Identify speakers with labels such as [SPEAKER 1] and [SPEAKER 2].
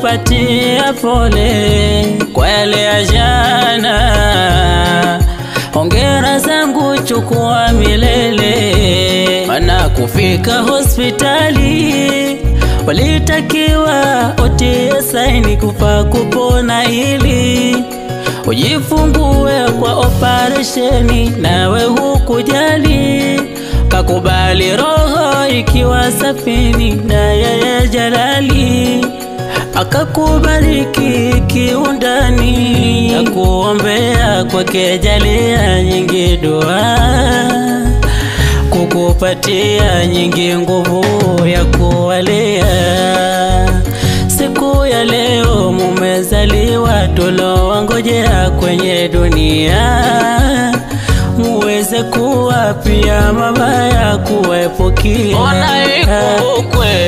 [SPEAKER 1] kupatia pole kwa yale ya jana. Hongera zangu chukua milele, maana kufika hospitali walitakiwa utie saini kufa kupona ili ujifungue kwa operesheni, nawe hukujali. Kakubali roho ikiwa safini na yeye Jalali akakubariki kiundani, na kuombea kwake jalia nyingi dua, kukupatia nyingi nguvu ya kuwalea. Siku ya leo mumezaliwa, tulowangojea kwenye dunia, muweze kuwa pia mabaya kuepukia.
[SPEAKER 2] Ona ikukwe